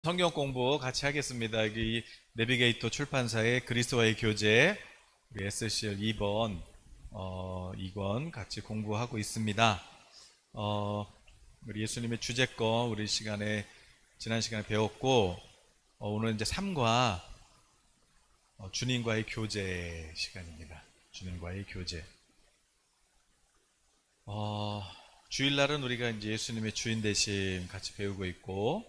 성경 공부 같이 하겠습니다. 이 내비게이터 출판사의 그리스도와의 교제 우리 SCL 2번 2권 같이 공부하고 있습니다. 우리 예수님의 주제권 우리 지난 시간에 배웠고 오늘 이제 3과 주님과의 교제 시간입니다. 주님과의 교제. 주일날은 우리가 이제 예수님의 주인 되심 같이 배우고 있고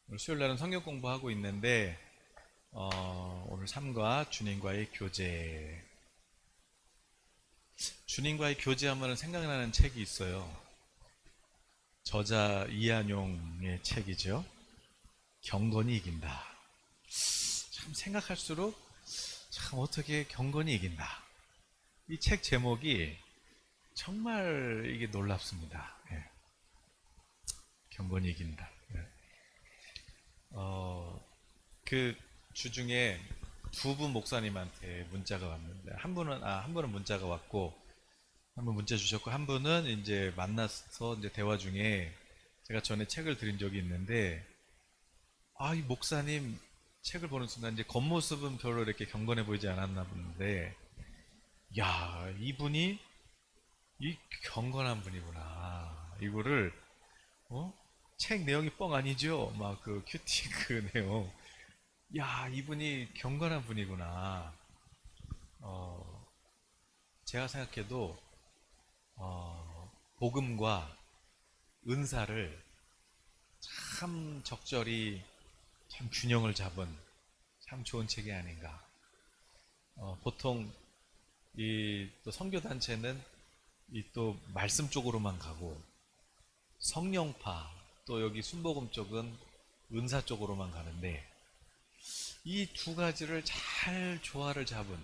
오늘 수요일날은 성경 공부하고 있는데 오늘 3과 주님과의 교제. 주님과의 교제하면 생각나는 책이 있어요. 저자 이한용의 책이죠. 경건이 이긴다. 참 생각할수록 참 어떻게 경건이 이긴다. 이 책 제목이 정말 이게 놀랍습니다. 예. 경건이 이긴다. 예. 그 주중에 두 분 목사님한테 문자가 왔는데 한 분은 문자가 왔고 한 분 문자 주셨고 한 분은 이제 만나서 이제 대화 중에 제가 전에 책을 드린 적이 있는데 이 목사님 책을 보는 순간 이제 겉모습은 별로 이렇게 경건해 보이지 않았나 보는데 야, 이분이 이 경건한 분이구나. 이거를 책 내용이 뻥 아니죠? 막 그 큐티 그 내용. 야, 이분이 경건한 분이구나. 제가 생각해도 복음과 은사를 참 적절히 참 균형을 잡은 참 좋은 책이 아닌가. 보통 이 또 선교 단체는 이 또 말씀 쪽으로만 가고 성령파 또 여기 순복음 쪽은 은사 쪽으로만 가는데 이 두 가지를 잘 조화를 잡은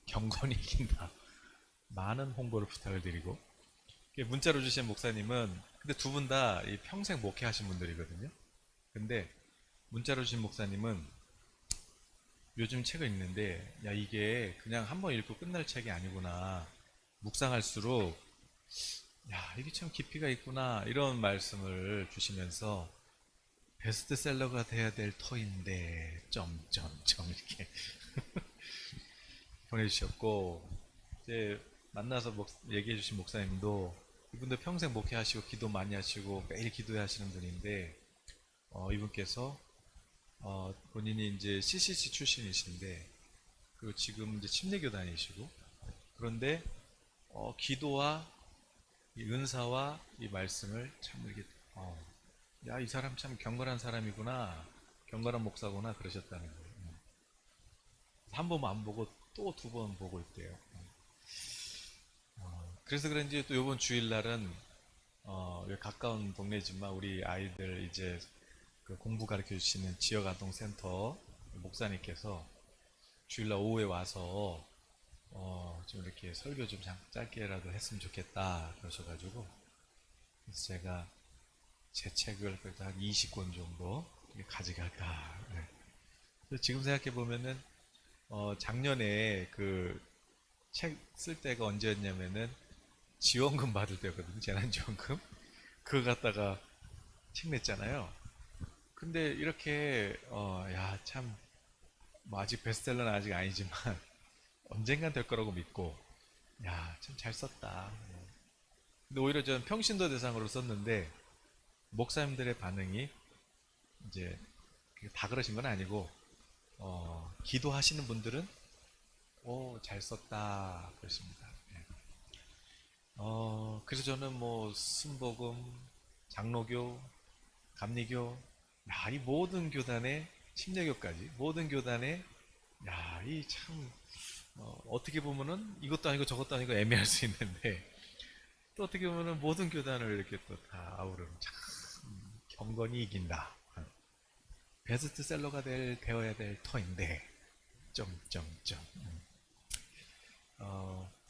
경건이 이긴다. 많은 홍보를 부탁을 드리고 문자로 주신 목사님은 근데 두 분 다 평생 목회하신 분들이거든요. 근데 문자로 주신 목사님은 요즘 책을 읽는데 야 이게 그냥 한번 읽고 끝날 책이 아니구나. 묵상할수록 야 이게 참 깊이가 있구나 이런 말씀을 주시면서 베스트셀러가 돼야 될 터인데 점점점 이렇게 보내주셨고 이제 만나서 얘기해 주신 목사님도 이분도 평생 목회하시고 기도 많이 하시고 매일 기도해 하시는 분인데 이분께서 본인이 이제 CCC 출신이신데 그리고 지금 이제 침례교 다니시고 그런데 기도와 이 은사와 이 말씀을 참 이렇게 야 이 사람 참 경건한 사람이구나 경건한 목사구나 그러셨다는 거예요. 한 번 안 보고 또 두 번 보고 있대요. 그래서 그런지 또 이번 주일날은 가까운 동네지만 우리 아이들 이제 그 공부 가르쳐 주시는 지역아동센터 목사님께서 주일날 오후에 와서 좀 이렇게 설교 좀 짧게라도 했으면 좋겠다 그러셔가지고 그래서 제가 제 책을 그래도 한 20권 정도 가져갈까. 네. 지금 생각해 보면은 작년에 그 책 쓸 때가 언제였냐면은 지원금 받을 때거든요. 재난지원금. 그거 갖다가 책 냈잖아요. 근데 이렇게 야 참 뭐 아직 베스트셀러는 아직 아니지만 언젠간 될 거라고 믿고 야 참 잘 썼다. 근데 오히려 저는 평신도 대상으로 썼는데 목사님들의 반응이 이제 다 그러신 건 아니고 기도하시는 분들은 잘 썼다 그러십니다. 예. 그래서 저는 뭐 순복음, 장로교, 감리교, 야, 이 모든 교단의 침례교까지 모든 교단의 야, 이 참 어떻게 보면은 이것도 아니고 저것도 아니고 애매할 수 있는데 또 어떻게 보면은 모든 교단을 이렇게 또 다 아우르는 참 경건이 이긴다. 베스트셀러가 되어야 될 터인데 점점점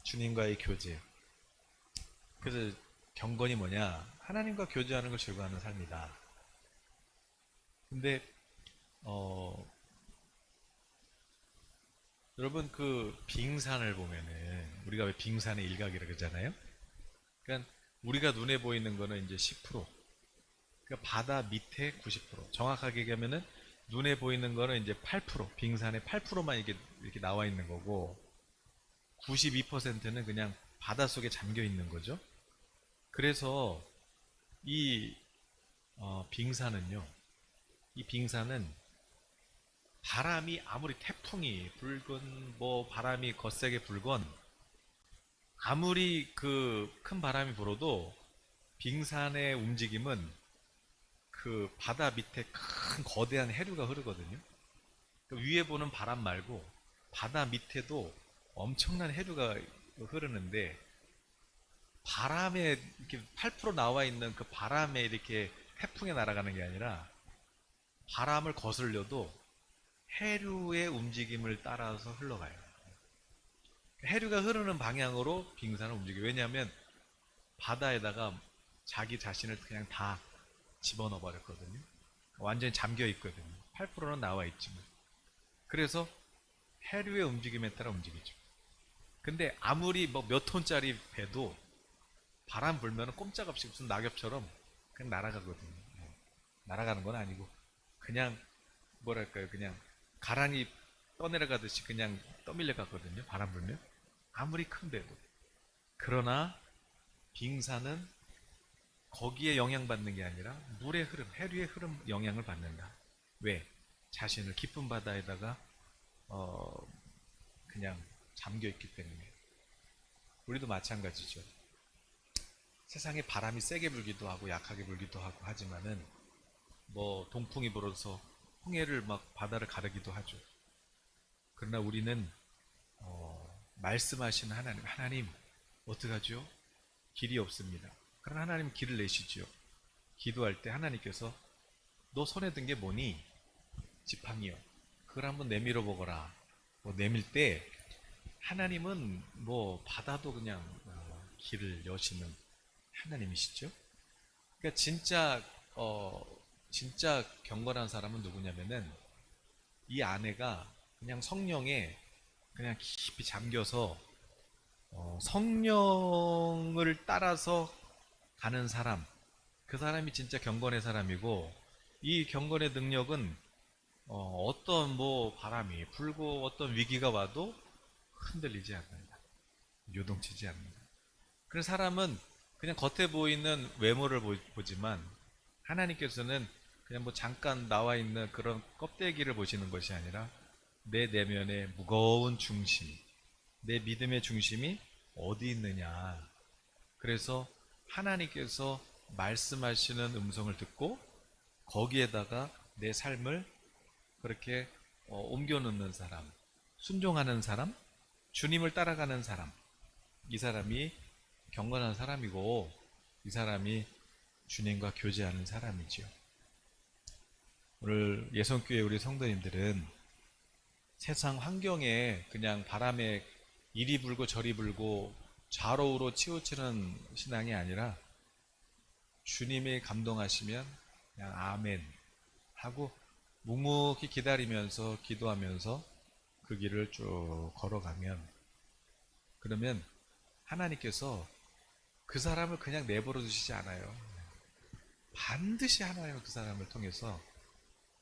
주님과의 교제. 그래서 경건이 뭐냐? 하나님과 교제하는 걸 즐거워하는 삶이다. 근데 여러분 그 빙산을 보면은 우리가 왜 빙산의 일각이라고 그러잖아요. 그러니까 우리가 눈에 보이는 거는 이제 10%. 그러니까 바다 밑에 90%, 정확하게 얘기하면은 눈에 보이는 거는 이제 8%, 빙산의 8%만 이렇게 나와 있는 거고 92%는 그냥 바닷속에 잠겨 있는 거죠. 그래서 이 빙산은요. 이 빙산은 바람이 아무리 태풍이 불건 뭐 바람이 거세게 불건 아무리 그 큰 바람이 불어도 빙산의 움직임은 그 바다 밑에 큰 거대한 해류가 흐르거든요. 그 위에 보는 바람 말고 바다 밑에도 엄청난 해류가 흐르는데 바람에 이렇게 8% 나와 있는 그 바람에 이렇게 태풍에 날아가는 게 아니라 바람을 거슬려도 해류의 움직임을 따라서 흘러가요. 해류가 흐르는 방향으로 빙산을 움직여요. 왜냐하면 바다에다가 자기 자신을 그냥 다 집어넣어 버렸거든요. 완전히 잠겨 있거든요. 8%는 나와 있지만. 그래서 해류의 움직임에 따라 움직이죠. 근데 아무리 뭐 몇 톤짜리 배도 바람 불면 꼼짝없이 무슨 낙엽처럼 그냥 날아가거든요. 날아가는 건 아니고 그냥 뭐랄까요, 그냥 가랑이 떠내려가듯이 그냥 떠밀려 갔거든요. 바람 불면 아무리 큰 배도. 그러나 빙산은 거기에 영향받는 게 아니라 물의 흐름, 해류의 흐름 영향을 받는다. 왜? 자신을 깊은 바다에다가 어, 그냥 잠겨 있기 때문에. 우리도 마찬가지죠. 세상에 바람이 세게 불기도 하고 약하게 불기도 하고 하지만은 뭐 동풍이 불어서 홍해를 막 바다를 가르기도 하죠. 그러나 우리는 말씀하시는 하나님, 하나님 어떡하죠? 길이 없습니다. 그러나 하나님 길을 내시죠. 기도할 때 하나님께서 너 손에 든 게 뭐니? 지팡이요. 그걸 한번 내밀어 보거라. 뭐 내밀 때 하나님은 뭐 바다도 그냥 길을 여시는 하나님이시죠. 그러니까 진짜 경건한 사람은 누구냐면은 이 아내가 그냥 성령에 그냥 깊이 잠겨서 성령을 따라서 가는 사람, 그 사람이 진짜 경건의 사람이고 이 경건의 능력은 어떤 뭐 바람이 불고 어떤 위기가 와도 흔들리지 않는다. 요동치지 않는다. 그래서 사람은 그냥 겉에 보이는 외모를 보지만 하나님께서는 그냥 뭐 잠깐 나와 있는 그런 껍데기를 보시는 것이 아니라 내 내면의 무거운 중심, 내 믿음의 중심이 어디 있느냐. 그래서 하나님께서 말씀하시는 음성을 듣고 거기에다가 내 삶을 그렇게 옮겨 놓는 사람, 순종하는 사람, 주님을 따라가는 사람, 이 사람이 경건한 사람이고 이 사람이 주님과 교제하는 사람이지요. 오늘 예성교회 우리 성도님들은 세상 환경에 그냥 바람에 이리 불고 저리 불고 좌로우로 치우치는 신앙이 아니라 주님이 감동하시면 그냥 아멘 하고 묵묵히 기다리면서 기도하면서 그 길을 쭉 걸어가면 그러면 하나님께서 그 사람을 그냥 내버려 두시지 않아요. 반드시 하나님은 그 사람을 통해서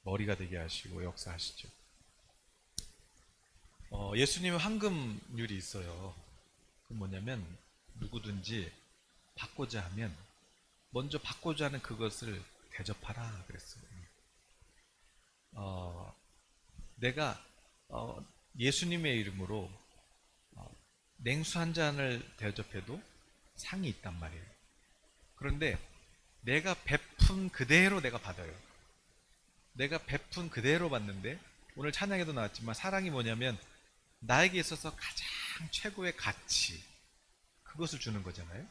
머리가 되게 하시고 역사하시죠. 예수님의 황금률이 있어요. 그 뭐냐면 누구든지 받고자 하면 먼저 받고자 하는 그것을 대접하라 그랬어요. 내가 예수님의 이름으로 냉수 한 잔을 대접해도 상이 있단 말이에요. 그런데 내가 베푼 그대로 내가 받아요. 내가 베푼 그대로 받는데 오늘 찬양에도 나왔지만 사랑이 뭐냐면 나에게 있어서 가장 최고의 가치 그것을 주는 거잖아요.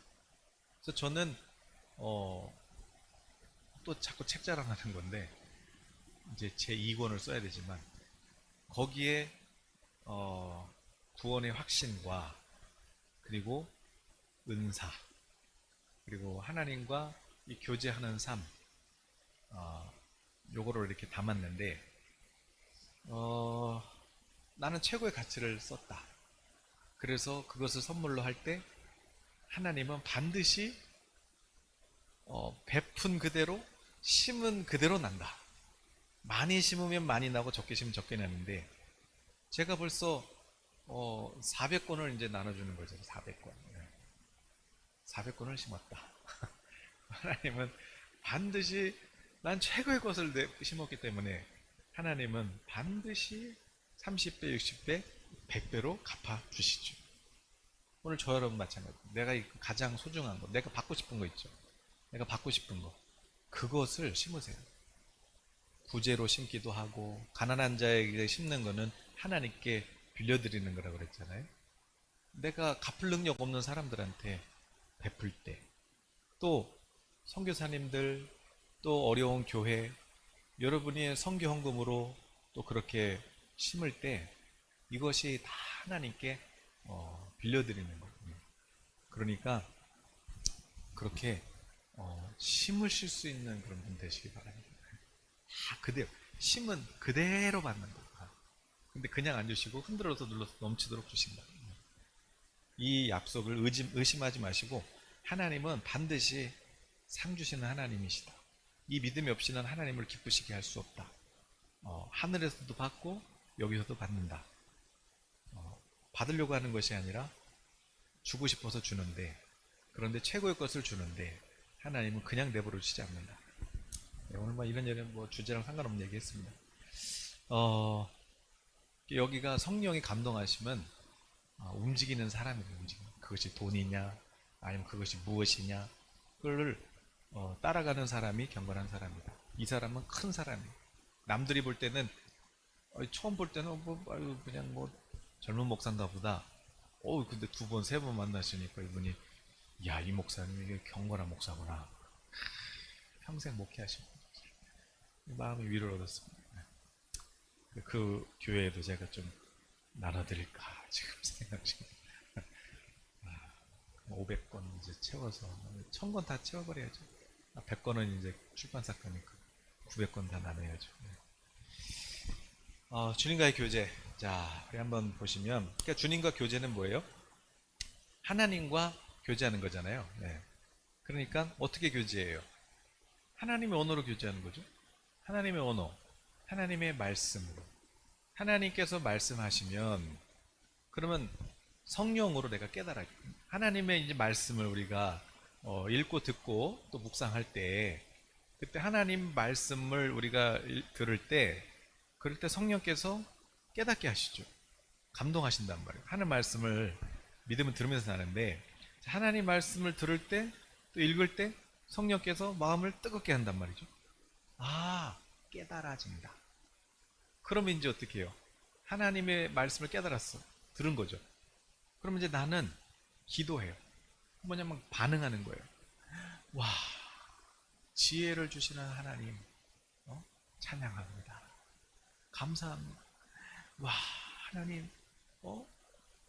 그래서 저는 또 자꾸 책 자랑하는 건데 이제 제 2권을 써야 되지만 거기에 구원의 확신과 그리고 은사 그리고 하나님과 이 교제하는 삶 요거를 이렇게 담았는데 나는 최고의 가치를 썼다. 그래서 그것을 선물로 할 때 하나님은 반드시 베푼 그대로 심은 그대로 난다. 많이 심으면 많이 나고 적게 심으면 적게 나는데 제가 벌써 400권을 이제 나눠주는 거죠. 400권. 400권을 심었다. 하나님은 반드시 난 최고의 것을 심었기 때문에 하나님은 반드시 30배, 60배, 100배로 갚아주시죠. 오늘 저 여러분 마찬가지입니다. 내가 가장 소중한 거, 내가 받고 싶은 거 있죠. 내가 받고 싶은 거. 그것을 심으세요. 부재로 심기도 하고 가난한 자에게 심는 거는 하나님께 빌려드리는 거라고 그랬잖아요. 내가 갚을 능력 없는 사람들한테 베풀 때, 또 선교사님들, 또 어려운 교회, 여러분이 선교 헌금으로 또 그렇게 심을 때 이것이 다 하나님께 빌려드리는 거예요. 그러니까 그렇게 심으실 수 있는 그런 분 되시기 바랍니다. 다 그대로 심은 그대로 받는 거야. 근데 그냥 안 주시고 흔들어서 눌러서 넘치도록 주신다. 이 약속을 의심하지 마시고 하나님은 반드시 상 주시는 하나님이시다. 이 믿음이 없이는 하나님을 기쁘시게 할 수 없다. 하늘에서도 받고 여기서도 받는다. 받으려고 하는 것이 아니라 주고 싶어서 주는데, 그런데 최고의 것을 주는데 하나님은 그냥 내버려 주시지 않는다. 네, 오늘 이런 주제랑 상관없는 얘기 했습니다. 여기가 성령이 감동하시면 움직이는 사람이에요. 그것이 돈이냐 아니면 그것이 무엇이냐, 그걸 따라가는 사람이 경건한 사람이다. 이 사람은 큰 사람이에요. 남들이 볼 때는 처음 볼 때는 그냥 젊은 목사인가 보다. 근데 2번, 3번 만나시니까 이분이 야, 이 목사님 이게 경건한 목사구나. 평생 목회하시고 마음이 위로를 얻었습니다. 그 교회에도 제가 좀 나눠드릴까 지금 생각 중입니다. 500권 이제 채워서 1000권 다 채워버려야죠. 100권은 이제 출판사 거니까 900권 다 나눠야죠. 주님과의 교제. 자, 우리 한번 보시면, 그러니까 주님과 교제는 뭐예요? 하나님과 교제하는 거잖아요. 네. 그러니까 어떻게 교제해요? 하나님의 언어로 교제하는 거죠. 하나님의 언어, 하나님의 말씀으로. 하나님께서 말씀하시면 그러면 성령으로 내가 깨달아요. 하나님의 이제 말씀을 우리가 읽고 듣고 또 묵상할 때, 그때 하나님 말씀을 우리가 들을 때, 그럴 때 성령께서 깨닫게 하시죠. 감동하신단 말이에요. 하나님 말씀을 믿음을 들으면서 나는데, 하나님 말씀을 들을 때, 또 읽을 때 성령께서 마음을 뜨겁게 한단 말이죠. 깨달아진다. 그러면 이제 어떻게 해요? 하나님의 말씀을 깨달았어. 들은 거죠. 그러면 이제 나는 기도해요. 뭐냐면 반응하는 거예요. 와, 지혜를 주시는 하나님, 찬양합니다. 감사합니다. 와, 하나님,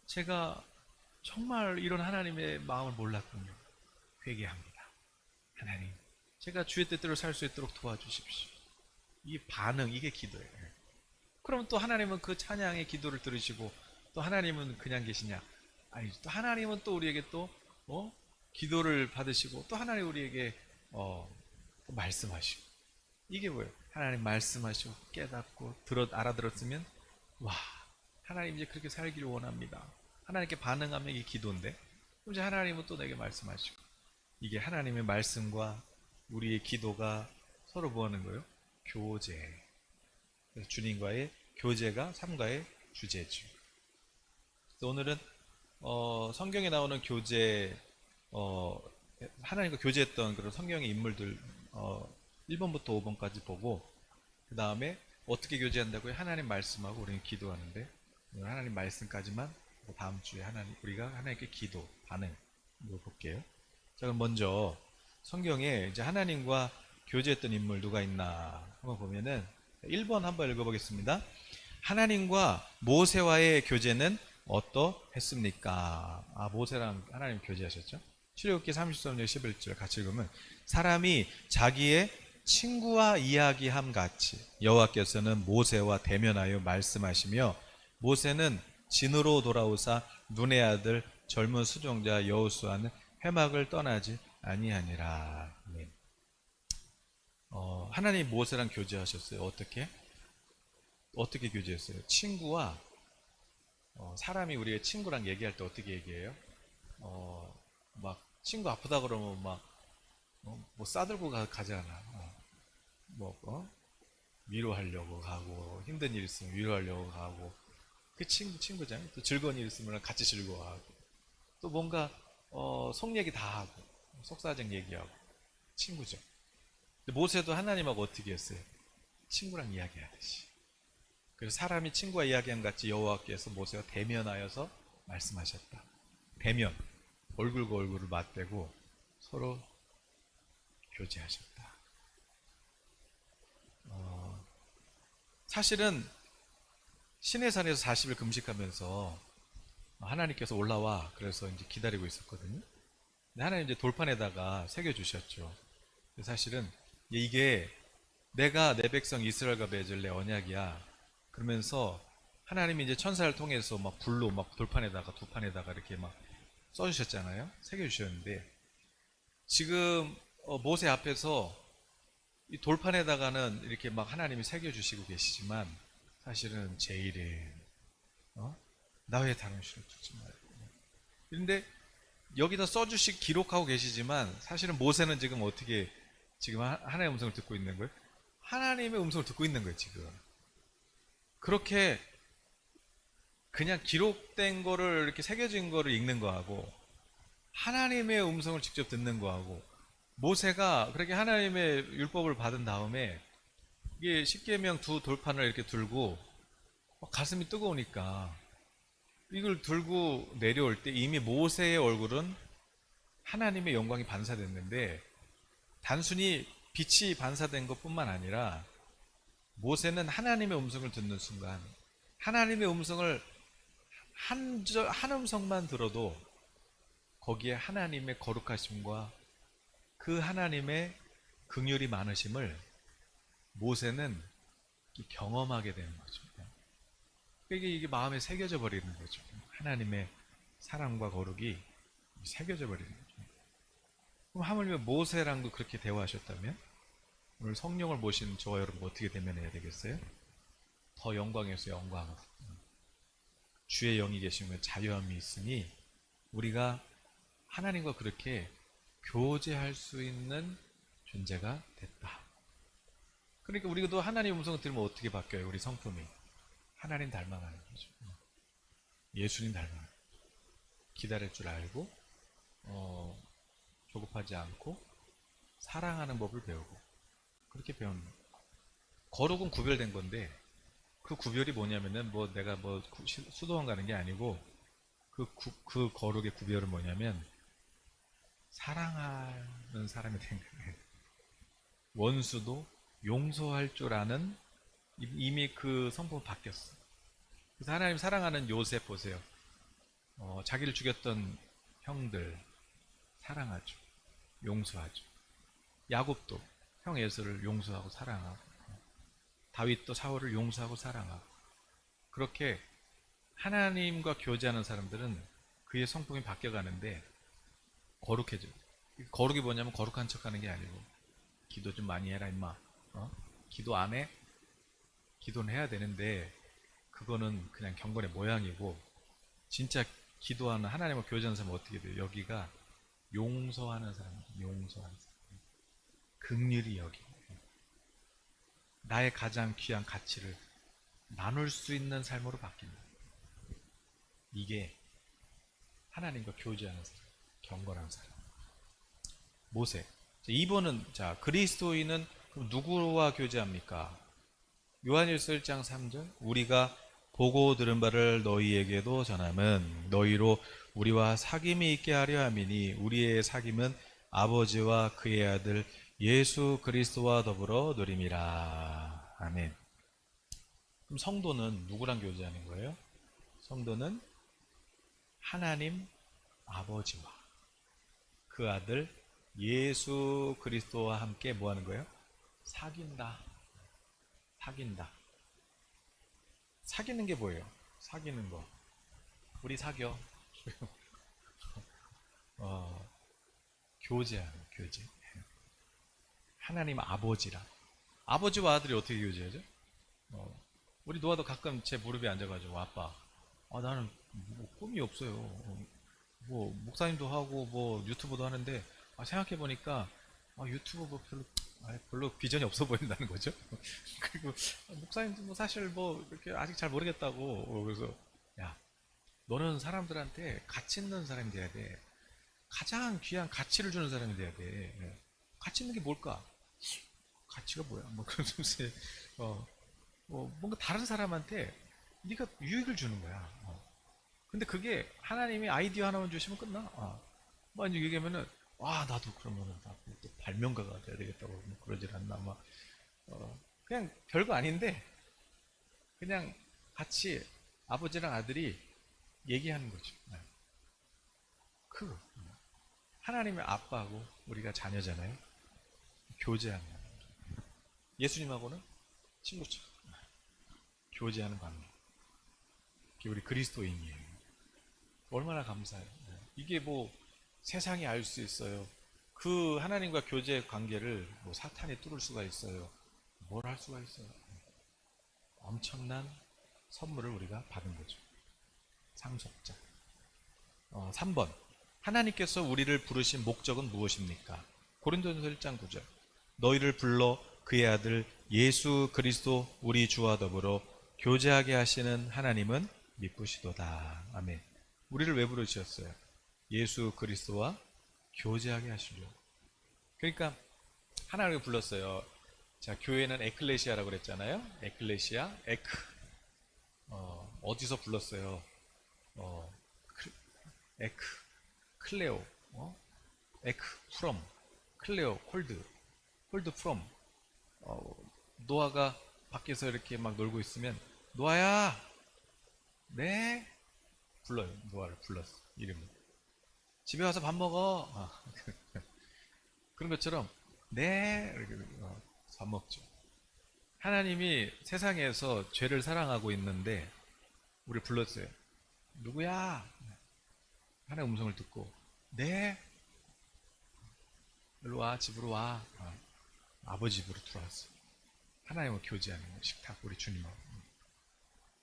제가 정말 이런 하나님의 마음을 몰랐군요. 회개합니다. 하나님, 제가 주의 뜻대로 살 수 있도록 도와주십시오. 이 반응, 이게 기도예요. 그럼 또 하나님은 그 찬양의 기도를 들으시고, 또 하나님은 그냥 계시냐? 아니, 또 하나님은 또 우리에게 또 기도를 받으시고, 또 하나님 우리에게 또 말씀하시고. 이게 뭐예요? 하나님 말씀하시고 깨닫고 알아들었으면, 와, 하나님 이제 그렇게 살기를 원합니다. 하나님께 반응하면 이게 기도인데, 그럼 이제 하나님은 또 내게 말씀하시고. 이게 하나님의 말씀과 우리의 기도가 서로 뭐 하는 거예요? 교제. 그래서 주님과의 교제가 삶과의 주제죠. 그래서 오늘은 성경에 나오는 교제, 하나님과 교제했던 그런 성경의 인물들 1번부터 5번까지 보고, 그 다음에 어떻게 교제한다고요? 하나님 말씀하고 우리는 기도하는데, 하나님 말씀까지만 다음 주에 우리가 하나님께 기도, 반응 볼게요. 자, 그럼 먼저 성경에 이제 하나님과 교제했던 인물 누가 있나 한번 보면은 1번 한번 읽어보겠습니다. 하나님과 모세와의 교제는 어떠했습니까? 모세랑 하나님 교제하셨죠? 출애굽기 33장 11절 같이 읽으면, 사람이 자기의 친구와 이야기함 같이 여호와께서는 모세와 대면하여 말씀하시며, 모세는 진으로 돌아오사 눈의 아들 젊은 수종자 여호수아는 회막을 떠나지 아니하니라. 하나님 모세랑 교제하셨어요. 어떻게 교제했어요? 친구와 사람이 우리의 친구랑 얘기할 때 어떻게 얘기해요? 막 친구 아프다 그러면 막 뭐 싸들고 가잖아. 뭐 위로하려고 가고 힘든 일 있으면 위로하려고 가고 그 친구잖아요. 또 즐거운 일 있으면 같이 즐거워하고 또 뭔가 속 얘기 다 하고 속사정 얘기하고 친구죠. 근데 모세도 하나님하고 어떻게 했어요? 친구랑 이야기하듯이. 그래서 사람이 친구와 이야기한 같이 여호와께서 모세와 대면하여서 말씀하셨다. 대면, 얼굴과 얼굴을 맞대고 서로 교제하셨다. 사실은 시내산에서 40일 금식하면서 하나님께서 올라와 그래서 이제 기다리고 있었거든요. 근데 하나님 이제 돌판에다가 새겨주셨죠. 사실은 이게 내가 내 백성 이스라엘과 맺을 내 언약이야. 그러면서 하나님이 이제 천사를 통해서 막 불로 막 돌판에다가 도판에다가 이렇게 막 써주셨잖아요. 새겨주셨는데 지금 모세 앞에서 이 돌판에다가는 이렇게 막 하나님이 새겨주시고 계시지만 사실은 제 이름 나 외에 다른 신을 두지 말고. 그런데 여기다 써주시 기록하고 계시지만 사실은 모세는 지금 어떻게 지금 하나님의 음성을 듣고 있는 거예요? 하나님의 음성을 듣고 있는 거예요 지금. 그렇게 그냥 기록된 거를 이렇게 새겨진 거를 읽는 거하고 하나님의 음성을 직접 듣는 거하고 모세가 그렇게 하나님의 율법을 받은 다음에 이게 십계명 두 돌판을 이렇게 들고 가슴이 뜨거우니까 이걸 들고 내려올 때 이미 모세의 얼굴은 하나님의 영광이 반사됐는데 단순히 빛이 반사된 것뿐만 아니라 모세는 하나님의 음성을 듣는 순간 하나님의 음성을 한 음성만 들어도 거기에 하나님의 거룩하심과 그 하나님의 긍휼이 많으심을 모세는 경험하게 되는 거죠. 이게 마음에 새겨져 버리는 거죠. 하나님의 사랑과 거룩이 새겨져 버리는 거죠. 그럼 하물며 모세랑도 그렇게 대화하셨다면 오늘 성령을 모신 저와 여러분 어떻게 대면해야 되겠어요? 더 영광에서 영광으로 주의 영이 계시면 자유함이 있으니 우리가 하나님과 그렇게 교제할 수 있는 존재가 됐다. 그러니까 우리도 하나님 음성을 들으면 어떻게 바뀌어요? 우리 성품이 하나님 닮아가는 거죠. 예수님 닮아가는 거죠. 기다릴 줄 알고 조급하지 않고 사랑하는 법을 배우고 그렇게 배우는 거예요. 거룩은 구별된 건데 그 구별이 뭐냐면은 뭐 내가 뭐 수도원 가는 게 아니고 그 거룩의 구별은 뭐냐면 사랑하는 사람이 된 거예요. 원수도 용서할 줄 아는 이미 그 성품은 바뀌었어. 그래서 하나님 사랑하는 요셉 보세요. 자기를 죽였던 형들 사랑하죠. 용서하죠. 야곱도 형 에서를 용서하고 사랑하고 다윗도 사울을 용서하고 사랑하고 그렇게 하나님과 교제하는 사람들은 그의 성품이 바뀌어가는데 거룩해져. 거룩이 뭐냐면 거룩한 척하는 게 아니고 기도 좀 많이 해라 임마. 기도 안 해? 기도는 해야 되는데 그거는 그냥 경건의 모양이고 진짜 기도하는 하나님과 교제하는 사람은 어떻게 돼요? 여기가 용서하는 사람이에요. 용서하는 사람. 긍휼히 여기. 나의 가장 귀한 가치를 나눌 수 있는 삶으로 바뀐다. 이게 하나님과 교제하는 사람, 경건한 사람. 모세. 2번은 자 그리스도인은 그럼 누구와 교제합니까? 요한일서 1장 3절 우리가 보고 들은 바를 너희에게도 전함은 너희로 우리와 사귐이 있게 하려 함이니 우리의 사귐은 아버지와 그의 아들 예수 그리스도와 더불어 누림이라. 아멘. 그럼 성도는 누구랑 교제하는 거예요? 성도는 하나님 아버지와 그 아들 예수 그리스도와 함께 뭐 하는 거예요? 사귄다. 사귄다. 사귀는 게 뭐예요? 사귀는 거. 우리 사겨. 교제하는 교제. 하나님 아버지라. 아버지와 아들이 어떻게 교제하죠? 우리 노아도 가끔 제 무릎에 앉아가지고 아빠, 나는 뭐 꿈이 없어요. 뭐 목사님도 하고 뭐 유튜브도 하는데 생각해 보니까 유튜브 뭐 별로 비전이 없어 보인다는 거죠. 그리고 목사님도 뭐 사실 뭐 이렇게 아직 잘 모르겠다고. 그래서 야, 너는 사람들한테 가치 있는 사람이 돼야 돼. 가장 귀한 가치를 주는 사람이 돼야 돼. 가치 있는 게 뭘까? 가치가 뭐야? 뭐 그러면서 뭔가 다른 사람한테 네가 유익을 주는 거야. 근데 그게 하나님이 아이디어 하나만 주시면 끝나. 뭐 이제 얘기하면은 나도 그러면은 나또 발명가가 돼야 되겠다고 뭐 그러질 않나. 막 그냥 별거 아닌데 그냥 같이 아버지랑 아들이 얘기하는 거죠. 그 하나님의 아빠하고 우리가 자녀잖아요. 교제하는 거예요. 예수님하고는 친구처럼 교제하는 관계. 이게 우리 그리스도인이에요. 얼마나 감사해요. 이게 뭐 세상이 알 수 있어요. 그 하나님과 교제 관계를 뭐 사탄이 뚫을 수가 있어요. 뭘 할 수가 있어요. 엄청난 선물을 우리가 받은 거죠. 상속자. 3번. 하나님께서 우리를 부르신 목적은 무엇입니까? 고린도전서 1장 9절. 너희를 불러 그의 아들 예수 그리스도 우리 주와 더불어 교제하게 하시는 하나님은 미쁘시도다. 아멘. 우리를 왜 부르셨어요? 예수 그리스도와 교제하게 하시려고. 그러니까 하나님을 불렀어요. 자, 교회는 에클레시아라고 그랬잖아요. 에클레시아, 에크. 어디서 불렀어요? 에크, 클레오, 에크, 프롬, 클레오, 콜드 프롬. 노아가 밖에서 이렇게 막 놀고 있으면 노아야, 네, 불러요. 노아를 불렀어. 이름을. 집에 와서 밥 먹어. 그런 것처럼 네, 이렇게 밥 먹죠. 하나님이 세상에서 죄를 사랑하고 있는데 우리 불렀어요. 누구야? 하나님 음성을 듣고 네, 일로 와, 집으로 와. 아버지 집으로 들어왔어요. 하나님과 교제하는 식탁, 우리 주님하고.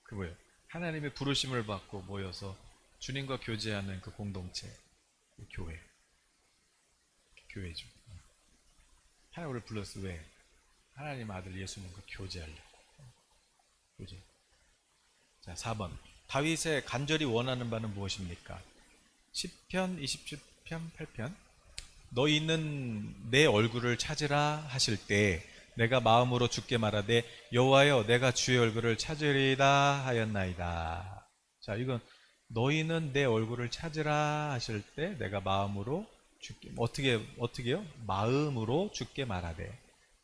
그 뭐예요? 하나님의 부르심을 받고 모여서 주님과 교제하는 그 공동체, 그 교회죠. 하나님 우리를 불렀어. 왜? 하나님 아들 예수님과 교제하려고. 교제. 자, 4번. 다윗의 간절히 원하는 바는 무엇입니까? 10편, 27편, 8편. 너희는 내 얼굴을 찾으라 하실 때 내가 마음으로 주께 말하되 여호와여 내가 주의 얼굴을 찾으리다 하였나이다. 자, 이건 너희는 내 얼굴을 찾으라 하실 때 내가 마음으로 주께 어떻게요? 마음으로 주께 말하되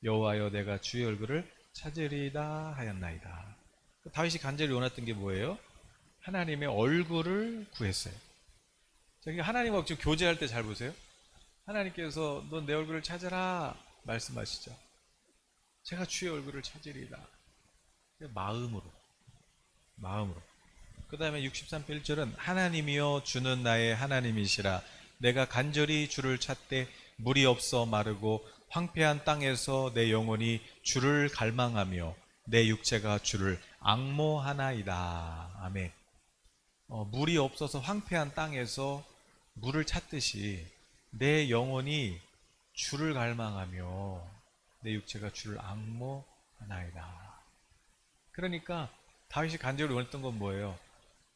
여호와여 내가 주의 얼굴을 찾으리다 하였나이다. 다윗이 간절히 원했던 게 뭐예요? 하나님의 얼굴을 구했어요. 자, 하나님하고 지금 교제할 때 잘 보세요. 하나님께서 너 내 얼굴을 찾아라 말씀하시죠. 제가 주의 얼굴을 찾으리다. 마음으로. 그 다음에 63편 1절은 하나님이여 주는 나의 하나님이시라. 내가 간절히 주를 찾되 물이 없어 마르고 황폐한 땅에서 내 영혼이 주를 갈망하며 내 육체가 주를 앙모하나이다. 아멘. 물이 없어서 황폐한 땅에서 물을 찾듯이 내 영혼이 주를 갈망하며 내 육체가 주를 앙모하나이다. 그러니까 다윗이 간절히 원했던 건 뭐예요?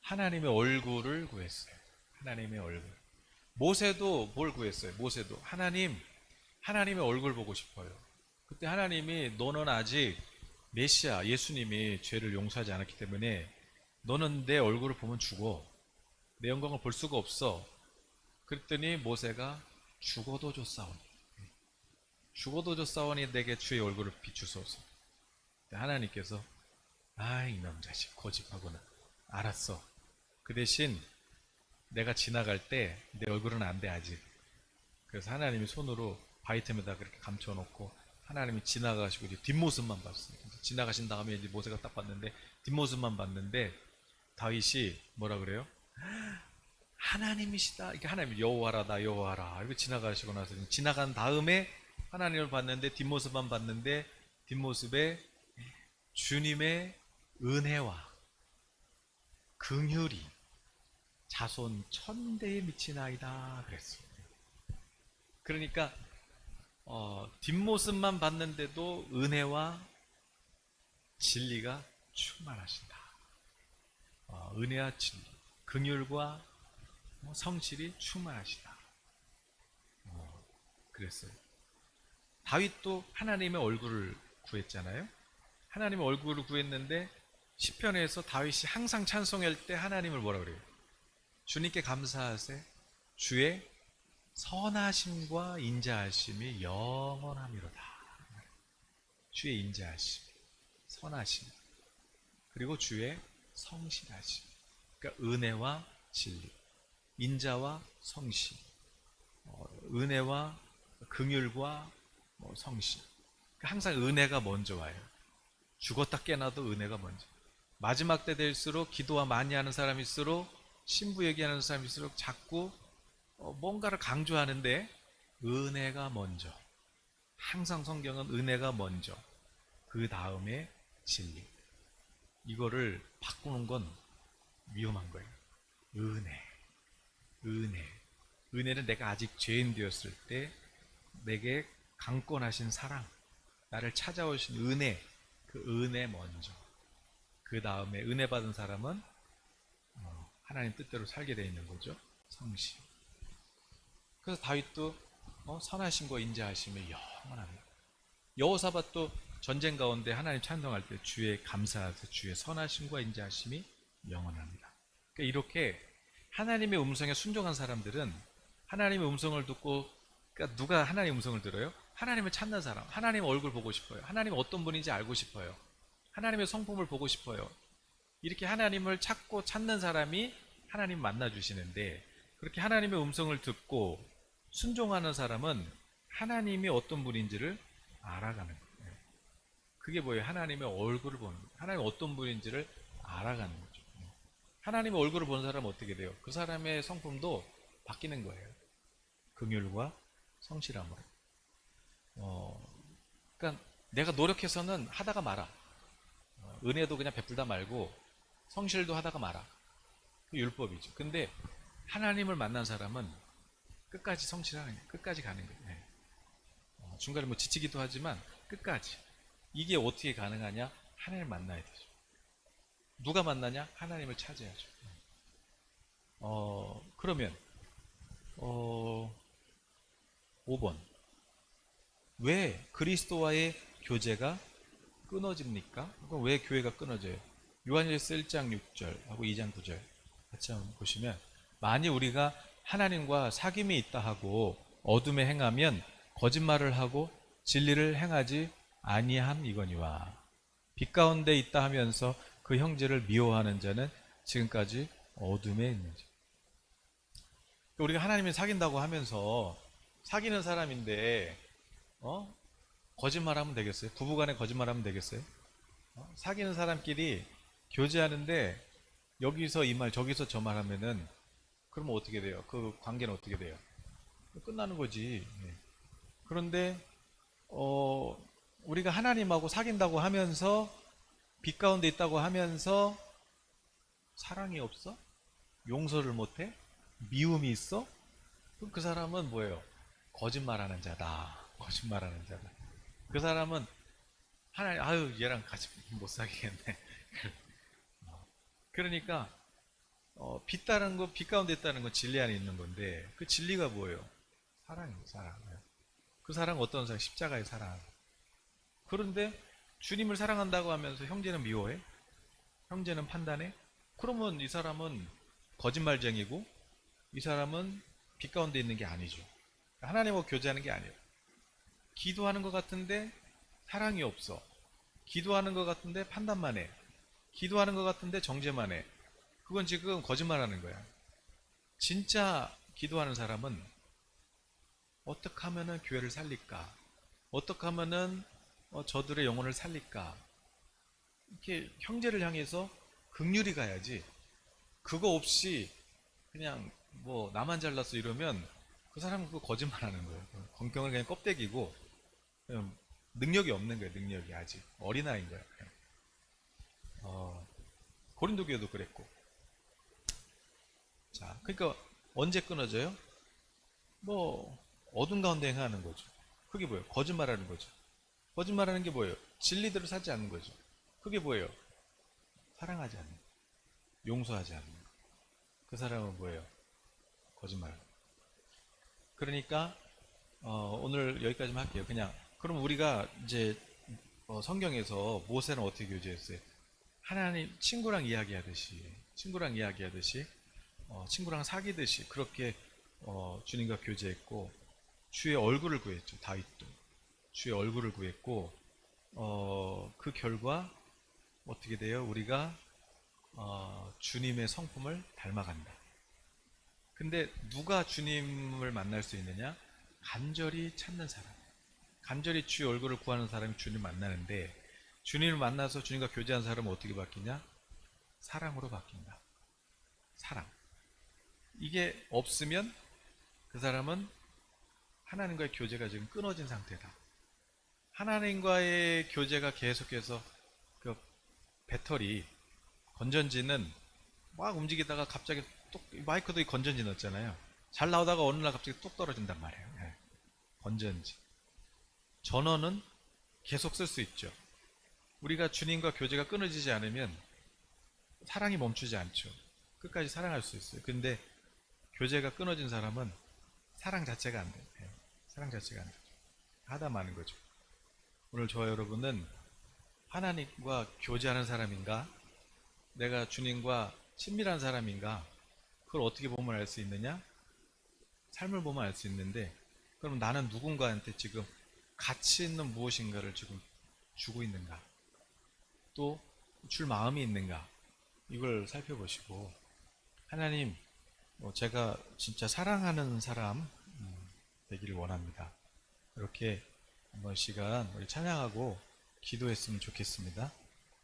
하나님의 얼굴을 구했어요. 하나님의 얼굴. 모세도 뭘 구했어요? 모세도 하나님의 얼굴 보고 싶어요. 그때 하나님이 너는 아직 메시아 예수님이 죄를 용서하지 않았기 때문에 너는 내 얼굴을 보면 죽어. 내 영광을 볼 수가 없어. 그랬더니 모세가 죽어도 좋사오니 내게 주의 얼굴을 비추소서. 하나님께서 이놈 자식 고집하구나. 알았어. 그 대신 내가 지나갈 때 내 얼굴은 안 돼 아직. 그래서 하나님이 손으로 바위 틈에다 그렇게 감춰놓고 하나님이 지나가시고 이제 뒷모습만 봤어요. 지나가신 다음에 이제 모세가 딱 봤는데 뒷모습만 봤는데 다윗이 뭐라 그래요? 하나님이시다. 이렇게 하나님 여호와라 나 여호와라. 이렇게 지나가시고 나서 지나간 다음에 하나님을 봤는데 뒷모습만 봤는데 뒷모습에 주님의 은혜와 긍휼이 자손 천대에 미치나이다 그랬어요. 그러니까 뒷모습만 봤는데도 은혜와 진리가 충만하신다. 은혜와 진리, 긍휼과 성실이 충만하시다. 그랬어요. 다윗도 하나님의 얼굴을 구했잖아요. 하나님의 얼굴을 구했는데 시편에서 다윗이 항상 찬송할 때 하나님을 뭐라 그래요? 주님께 감사하세 주의 선하심과 인자하심이 영원함이로다. 주의 인자하심, 선하심, 그리고 주의 성실하심. 그러니까 은혜와 진리, 인자와 성실, 은혜와 긍휼과 성실. 그러니까 항상 은혜가 먼저 와요. 죽었다 깨나도 은혜가 먼저. 마지막 때 될수록 기도와 많이 하는 사람일수록 신부 얘기하는 사람일수록 자꾸 뭔가를 강조하는데 은혜가 먼저. 항상 성경은 은혜가 먼저. 그 다음에 진리. 이거를 바꾸는 건 위험한 거예요. 은혜. 은혜는 내가 아직 죄인 되었을 때 내게 강권하신 사랑, 나를 찾아오신 은혜, 그 은혜 먼저. 그 다음에 은혜 받은 사람은 하나님 뜻대로 살게 되어 있는 거죠. 성실. 그래서 다윗도 선하심과 인자하심이 영원합니다. 여호사밧도 전쟁 가운데 하나님 찬송할 때 주의 감사하세 주의 선하심과 인자하심이 영원합니다. 그러니까 이렇게 하나님의 음성에 순종한 사람들은 하나님의 음성을 듣고, 그러니까 누가 하나님의 음성을 들어요? 하나님을 찾는 사람, 하나님의 얼굴 보고 싶어요. 하나님이 어떤 분인지 알고 싶어요. 하나님의 성품을 보고 싶어요. 이렇게 하나님을 찾고 찾는 사람이 하나님 만나주시는데, 그렇게 하나님의 음성을 듣고 순종하는 사람은 하나님이 어떤 분인지를 알아가는 거예요. 그게 뭐예요? 하나님의 얼굴을 보는 거예요. 하나님이 어떤 분인지를 알아가는 거죠. 하나님의 얼굴을 보는 사람은 어떻게 돼요? 그 사람의 성품도 바뀌는 거예요. 긍휼과 성실함으로. 그러니까 내가 노력해서는 하다가 말아. 은혜도 그냥 베풀다 말고 성실도 하다가 말아. 그 율법이죠. 근데 하나님을 만난 사람은 끝까지 성실하는 거예요. 끝까지 가는 거예요. 네. 중간에 뭐 지치기도 하지만 끝까지. 이게 어떻게 가능하냐? 하나님을 만나야 되죠. 누가 만나냐? 하나님을 찾아야죠. 그러면 5번. 왜 그리스도와의 교제가 끊어집니까? 그럼 왜 교회가 끊어져요? 요한일서 1장 6절하고 2장 9절 같이 한번 보시면, 만일 우리가 하나님과 사귐이 있다 하고 어둠에 행하면 거짓말을 하고 진리를 행하지 아니함이거니와, 빛 가운데 있다 하면서 그 형제를 미워하는 자는 지금까지 어둠에 있는지. 우리가 하나님을 사귄다고 하면서 사귀는 사람인데 거짓말하면 되겠어요? 부부간에 거짓말하면 되겠어요? 사귀는 사람끼리 교제하는데 여기서 이 말 저기서 저 말 하면은 그러면 어떻게 돼요? 그 관계는 어떻게 돼요? 끝나는 거지. 그런데 우리가 하나님하고 사귄다고 하면서 빛 가운데 있다고 하면서 사랑이 없어? 용서를 못해? 미움이 있어? 그럼 그 사람은 뭐예요? 거짓말하는 자다. 거짓말하는 자다. 그 사람은 하나님, 아유 얘랑 같이 못 사귀겠네. 그러니까 빛다는 거, 빛 가운데 있다는 건 진리 안에 있는 건데, 그 진리가 뭐예요? 사랑이에요. 사랑. 그 사랑은 어떤 사랑? 십자가의 사랑. 그런데 주님을 사랑한다고 하면서 형제는 미워해? 형제는 판단해? 그러면 이 사람은 거짓말쟁이고 이 사람은 빛 가운데 있는 게 아니죠. 하나님하고 교제하는 게 아니에요. 기도하는 것 같은데 사랑이 없어. 기도하는 것 같은데 판단만 해. 기도하는 것 같은데 정죄만 해. 그건 지금 거짓말하는 거야. 진짜 기도하는 사람은 어떻게 하면은 교회를 살릴까? 어떻게 하면은 저들의 영혼을 살릴까? 이렇게 형제를 향해서 긍휼히 가야지. 그거 없이 그냥 뭐 나만 잘났어 이러면 그 사람은 그거 거짓말하는 거예요. 성경은 그냥 껍데기고 그냥 능력이 없는 거예요. 능력이 아직 어린아이인 거예요. 어, 고린도 교회도 그랬고. 자, 그러니까 언제 끊어져요? 뭐 어둠 가운데 행하는 거죠. 그게 뭐예요? 거짓말하는 거죠. 거짓말하는 게 뭐예요? 진리대로 살지 않는 거죠. 그게 뭐예요? 사랑하지 않는 거. 용서하지 않는 거. 그 사람은 뭐예요? 거짓말. 그러니까 오늘 여기까지만 할게요. 그냥 그럼 우리가 이제 성경에서 모세는 어떻게 교제했어요? 하나님 친구랑 이야기하듯이 친구랑 사귀듯이 그렇게 주님과 교제했고 주의 얼굴을 구했죠. 다윗도 주의 얼굴을 구했고 그 결과 어떻게 돼요? 우리가 주님의 성품을 닮아간다. 근데 누가 주님을 만날 수 있느냐? 간절히 찾는 사람. 간절히 주의 얼굴을 구하는 사람이 주님을 만나는데 주님을 만나서 주님과 교제한 사람은 어떻게 바뀌냐? 사랑으로 바뀐다. 사랑. 이게 없으면 그 사람은 하나님과의 교제가 지금 끊어진 상태다. 하나님과의 교제가 계속해서 그 배터리, 건전지는 막 움직이다가 갑자기 뚝, 마이크도 건전지 넣었잖아요. 잘 나오다가 어느 날 갑자기 뚝 떨어진단 말이에요. 네. 건전지. 전원은 계속 쓸 수 있죠. 우리가 주님과 교제가 끊어지지 않으면 사랑이 멈추지 않죠. 끝까지 사랑할 수 있어요. 근데 교제가 끊어진 사람은 사랑 자체가 안 돼요. 네. 사랑 자체가 안 돼요. 하다 마는 거죠. 오늘 저와 여러분은 하나님과 교제하는 사람인가? 내가 주님과 친밀한 사람인가? 그걸 어떻게 보면 알 수 있느냐? 삶을 보면 알 수 있는데, 그럼 나는 누군가한테 지금 가치 있는 무엇인가를 지금 주고 있는가? 또 줄 마음이 있는가? 이걸 살펴보시고, 하나님, 제가 진짜 사랑하는 사람 되기를 원합니다. 이렇게 한번 시간 우리 찬양하고 기도했으면 좋겠습니다.